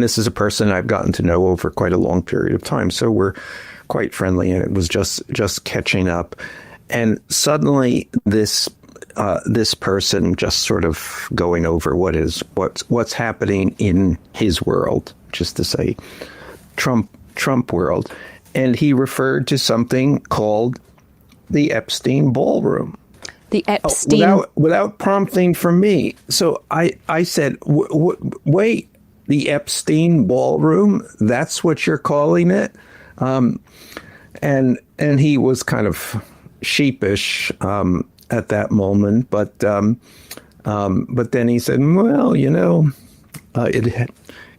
This is a person I've gotten to know over quite a long period of time, so we're quite friendly, and it was just catching up. And suddenly this person just sort of going over what's happening in his world, just to say Trump world. And he referred to something called the Epstein Ballroom. The Epstein... Without prompting from me. So I said, wait, the Epstein Ballroom? That's what you're calling it? And he was kind of sheepish at that moment, but then he said, well, it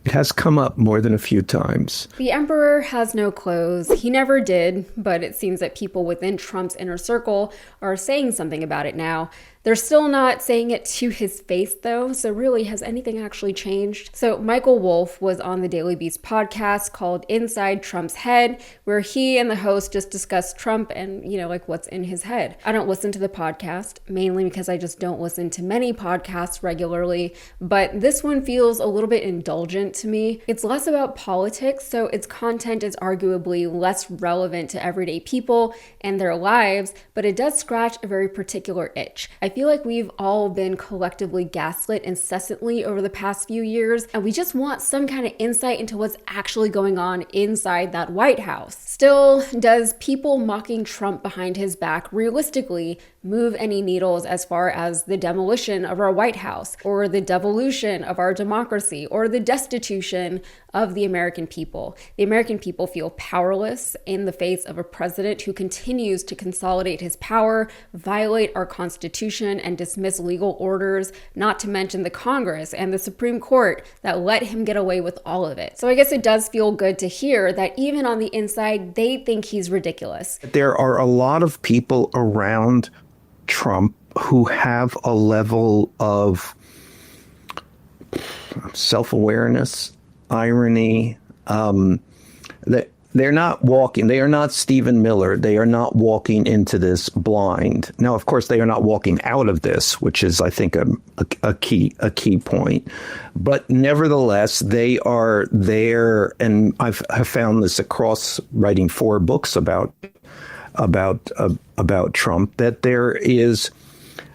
has come up more than a few times. The emperor has no clothes. He never did, but it seems that people within Trump's inner circle are saying something about it now. They're still not saying it to his face, though, so really, has anything actually changed? So Michael Wolff was on the Daily Beast podcast called Inside Trump's Head, where he and the host just discussed Trump and, what's in his head. I don't listen to the podcast, mainly because I just don't listen to many podcasts regularly, but this one feels a little bit indulgent to me. It's less about politics, so its content is arguably less relevant to everyday people and their lives, but it does scratch a very particular itch. I feel like we've all been collectively gaslit incessantly over the past few years, and we just want some kind of insight into what's actually going on inside that White House. Still, does people mocking Trump behind his back realistically move any needles as far as the demolition of our White House, or the devolution of our democracy, or the destitution of the American people? The American people feel powerless in the face of a president who continues to consolidate his power, violate our Constitution, and dismiss legal orders, not to mention the Congress and the Supreme Court that let him get away with all of it. So I guess it does feel good to hear that even on the inside, they think he's ridiculous. There are a lot of people around Trump who have a level of self-awareness, irony, that they are not Stephen Miller. They are not walking into this blind. Now, of course, they are not walking out of this, which is, I think, a key point. But nevertheless, they are there, and have found this across writing 4 books about Trump, that there is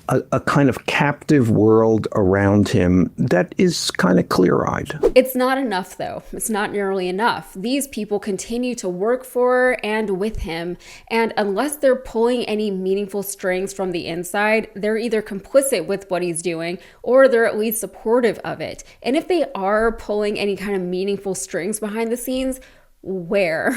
a kind of captive world around him that is kind of clear-eyed. It's not enough, though. It's not nearly enough. These people continue to work for and with him, and unless they're pulling any meaningful strings from the inside, they're either complicit with what he's doing, or they're at least supportive of it. And if they are pulling any kind of meaningful strings behind the scenes, where?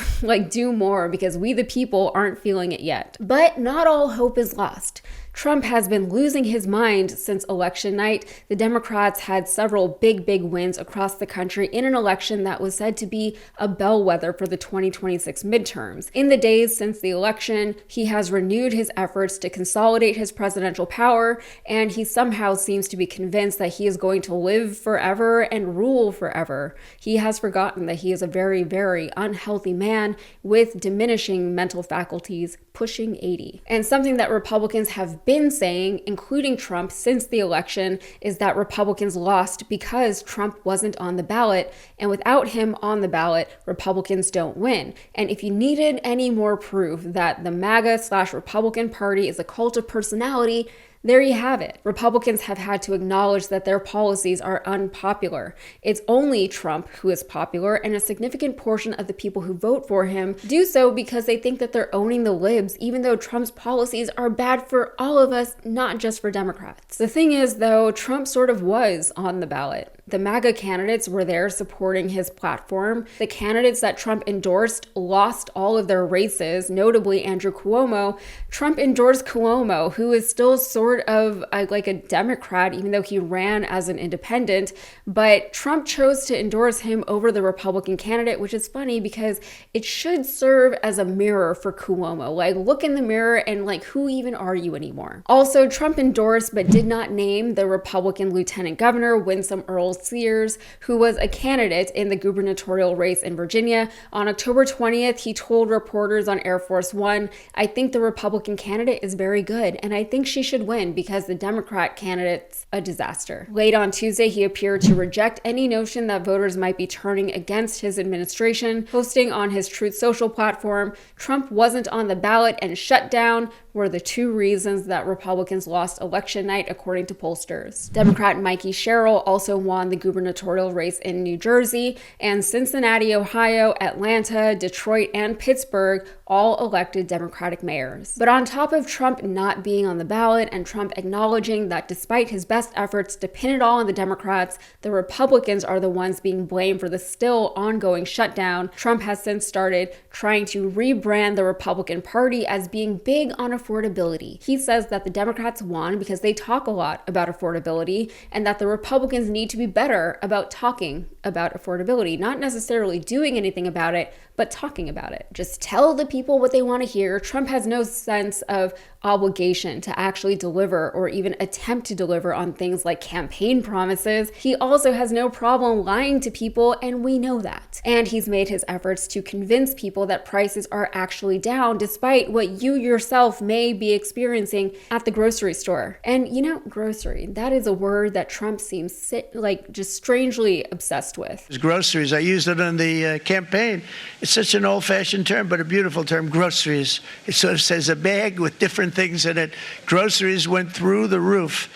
Do more, because we the people aren't feeling it yet. But not all hope is lost. Trump has been losing his mind since election night. The Democrats had several big wins across the country in an election that was said to be a bellwether for the 2026 midterms. In the days since the election, he has renewed his efforts to consolidate his presidential power, and he somehow seems to be convinced that he is going to live forever and rule forever. He has forgotten that he is a very, very unhealthy man with diminishing mental faculties, pushing 80. And something that Republicans have been saying, including Trump, since the election, is that Republicans lost because Trump wasn't on the ballot, and without him on the ballot, Republicans don't win. And if you needed any more proof that the MAGA/Republican Party is a cult of personality, there you have it. Republicans have had to acknowledge that their policies are unpopular. It's only Trump who is popular, and a significant portion of the people who vote for him do so because they think that they're owning the libs, even though Trump's policies are bad for all of us, not just for Democrats. The thing is, though, Trump sort of was on the ballot. The MAGA candidates were there supporting his platform. The candidates that Trump endorsed lost all of their races, notably Andrew Cuomo. Trump endorsed Cuomo, who is still sort of like a Democrat, even though he ran as an independent. But Trump chose to endorse him over the Republican candidate, which is funny because it should serve as a mirror for Cuomo. Look in the mirror and who even are you anymore? Also, Trump endorsed but did not name the Republican Lieutenant Governor Winsome Earls Sears, who was a candidate in the gubernatorial race in Virginia. On October 20th, he told reporters on Air Force One, "I think the Republican candidate is very good, and I think she should win because the Democrat candidate's a disaster." Late on Tuesday, he appeared to reject any notion that voters might be turning against his administration, posting on his Truth Social platform, "Trump wasn't on the ballot and shut down were the two reasons that Republicans lost election night, according to pollsters." Democrat Mikey Sherrill also won the gubernatorial race in New Jersey, and Cincinnati, Ohio, Atlanta, Detroit, and Pittsburgh all elected Democratic mayors. But on top of Trump not being on the ballot and Trump acknowledging that despite his best efforts to pin it all on the Democrats, the Republicans are the ones being blamed for the still ongoing shutdown, Trump has since started trying to rebrand the Republican Party as being big on affordability. He says that the Democrats won because they talk a lot about affordability and that the Republicans need to be better about talking about affordability, not necessarily doing anything about it, but talking about it. Just tell the people what they want to hear. Trump has no sense of obligation to actually deliver or even attempt to deliver on things like campaign promises. He also has no problem lying to people, and we know that. And he's made his efforts to convince people that prices are actually down despite what you yourself may be experiencing at the grocery store. And you know, grocery, that is a word that Trump seems like just strangely obsessed with. Groceries, I used it on the campaign. It's such an old-fashioned term, but a beautiful term, groceries. It sort of says a bag with different things in it. Groceries went through the roof,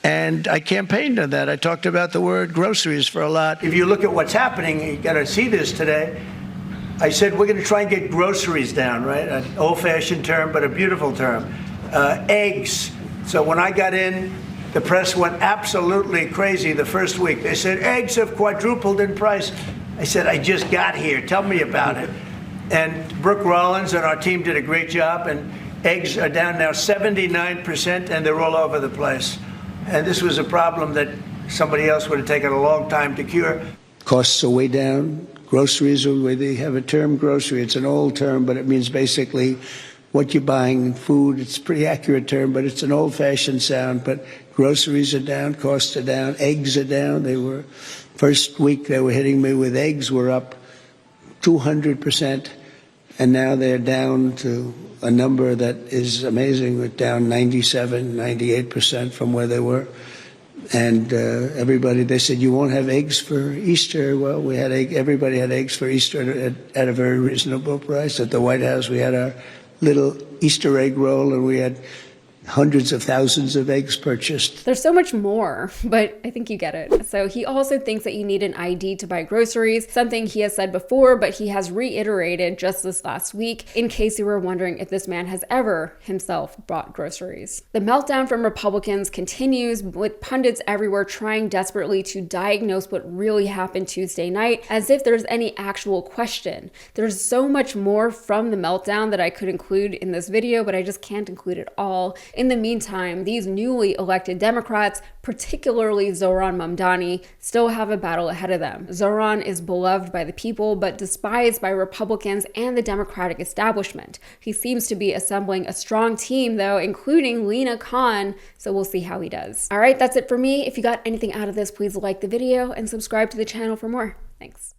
and I campaigned on that. I talked about the word groceries for a lot. If you look at what's happening, you got to see this today. I said we're going to try and get groceries down, right? An old-fashioned term, but a beautiful term. Eggs. So when I got in, the press went absolutely crazy the first week. They said, eggs have quadrupled in price. I said, I just got here. Tell me about it. And Brooke Rollins and our team did a great job, and eggs are down now 79%, and they're all over the place. And this was a problem that somebody else would have taken a long time to cure. Costs are way down. Groceries, they have a term grocery. It's an old term, but it means basically what you're buying, food. It's a pretty accurate term, but it's an old-fashioned sound. But groceries are down, costs are down, eggs are down. They were, first week they were hitting me with eggs were up 200%, and now they're down to a number that is amazing. We're down 97, 98% from where they were. And everybody, they said, you won't have eggs for Easter. Well, we had everybody had eggs for Easter at a very reasonable price. At the White House, we had our little Easter egg roll, and we had hundreds of thousands of eggs purchased. There's so much more, but I think you get it. So he also thinks that you need an ID to buy groceries, something he has said before, but he has reiterated just this last week, in case you were wondering if this man has ever himself bought groceries. The meltdown from Republicans continues, with pundits everywhere trying desperately to diagnose what really happened Tuesday night, as if there's any actual question. There's so much more from the meltdown that I could include in this video, but I just can't include it all. In the meantime, these newly elected Democrats, particularly Zohran Mamdani, still have a battle ahead of them. Zohran is beloved by the people, but despised by Republicans and the Democratic establishment. He seems to be assembling a strong team, though, including Lena Khan, so we'll see how he does. All right, that's it for me. If you got anything out of this, please like the video and subscribe to the channel for more. Thanks.